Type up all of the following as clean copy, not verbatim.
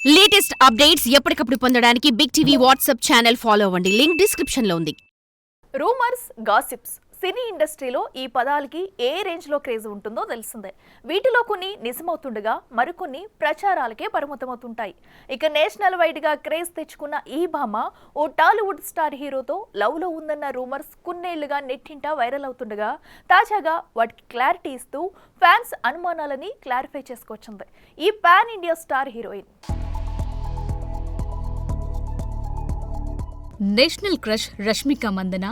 Latest updates ఎప్పటికప్పుడు పొందడానికి big TV WhatsApp channel follow అవ్వండి. లింక్ డిస్క్రిప్షన్ లో ఉంది. రూమర్స్, గాసిప్స్ సినీ ఇండస్ట్రీలో ఈ పదాలకి ఏ రేంజ్లో క్రేజ్ ఉంటుందో తెలిసిందే. వీటిలో కొన్ని నిజమవుతుండగా మరికొన్ని ప్రచారాలకే పరిమితమవుతుంటాయి. ఇక నేషనల్ వైడ్గా క్రేజ్ తెచ్చుకున్న ఈ భామ ఓ టాలీవుడ్ స్టార్ హీరోతో లవ్లో ఉందన్న రూమర్స్ కొన్నేళ్లుగా నెట్టింట వైరల్ అవుతుండగా తాజాగా వాటికి క్లారిటీ ఇస్తూ ఫ్యాన్స్ అనుమానాలని క్లారిఫై చేసుకొచ్చింది ఈ pan India star heroine. National crush Rashmika Mandanna,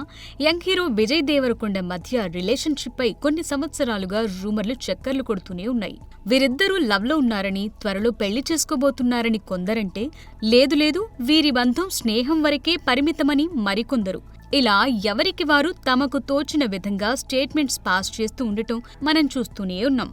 young hero Vijay Deverakonda మధ్య రిలేషన్షిప్ పై కొన్ని సంవత్సరాలుగా రూమర్లు చక్కర్లు కొడుతూనే ఉన్నాయి. వీరిద్దరూ లవ్లో ఉన్నారని, త్వరలో పెళ్లి చేసుకోబోతున్నారని కొందరంటే, లేదు వీరి బంధం స్నేహం వరకే పరిమితమని మరికొందరు. ఇలా ఎవరికి వారు తమకు తోచిన విధంగా స్టేట్మెంట్స్ పాస్ చేస్తూ ఉండటం మనం చూస్తూనే ఉన్నాం.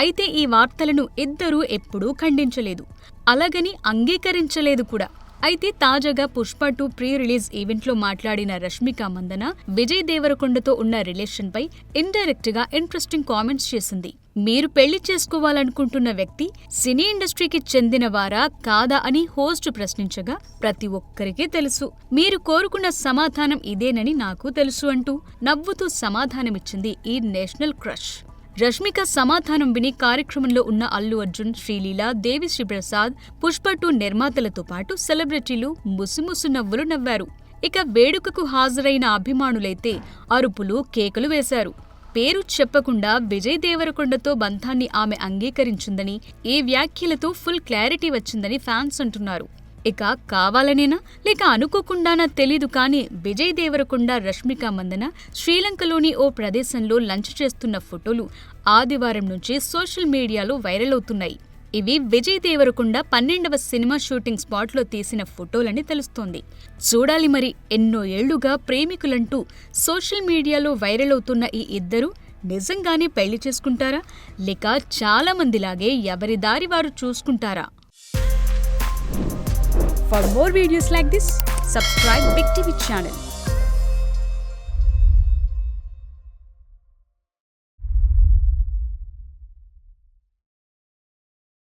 అయితే ఈ వార్తలను ఇద్దరూ ఎప్పుడూ ఖండించలేదు, అలాగని అంగీకరించలేదు కూడా. అయితే తాజాగా పుష్ప 2 ప్రీ రిలీజ్ ఈవెంట్లో మాట్లాడిన రష్మిక మందన విజయ్ దేవరకొండతో ఉన్న రిలేషన్ పై ఇండైరెక్ట్ గా ఇంట్రెస్టింగ్ కామెంట్స్ చేసింది. మీరు పెళ్లి చేసుకోవాలనుకుంటున్న వ్యక్తి సినీ ఇండస్ట్రీకి చెందినవారా కాదా అని హోస్ట్ ప్రశ్నించగా, ప్రతి ఒక్కరికీ తెలుసు, మీరు కోరుకున్న సమాధానం ఇదేనని నాకు తెలుసు అంటూ నవ్వుతూ సమాధానమిచ్చింది ఈ నేషనల్ క్రష్. రష్మిక సమాధానం విని కార్యక్రమంలో ఉన్న అల్లు అర్జున్, శ్రీలీల, దేవిశ్రీ ప్రసాద్, పుష్ప 2 నిర్మాతలతో పాటు సెలబ్రిటీలు ముసుముసు నవ్వులు నవ్వారు. ఇక వేడుకకు హాజరైన అభిమానులైతే అరుపులు, కేకలు వేశారు. పేరు చెప్పకుండా విజయ్ దేవరకొండతో బంధాన్ని ఆమె అంగీకరించిందని, ఈ వ్యాఖ్యలతో ఫుల్ క్లారిటీ వచ్చిందని ఫ్యాన్స్ అంటున్నారు. ఇక కావాలనేనా లేక అనుకోకుండానా తెలీదు కానీ విజయ్ దేవరకొండ, రష్మిక మందన శ్రీలంకలోని ఓ ప్రదేశంలో లంచ్ చేస్తున్న ఫోటోలు ఆదివారం నుంచి సోషల్ మీడియాలో వైరల్ అవుతున్నాయి. ఇవి విజయ్ దేవరకొండ 12వ సినిమా షూటింగ్ స్పాట్లో తీసిన ఫోటోలని తెలుస్తోంది. చూడాలి మరి, ఎన్నో ఏళ్లుగా ప్రేమికులంటూ సోషల్ మీడియాలో వైరల్ అవుతున్న ఈ ఇద్దరు నిజంగానే పెళ్లి చేసుకుంటారా లేక చాలా మందిలాగే ఎవరి దారి వారు చూసుకుంటారా? For more videos like this, subscribe Big TV channel.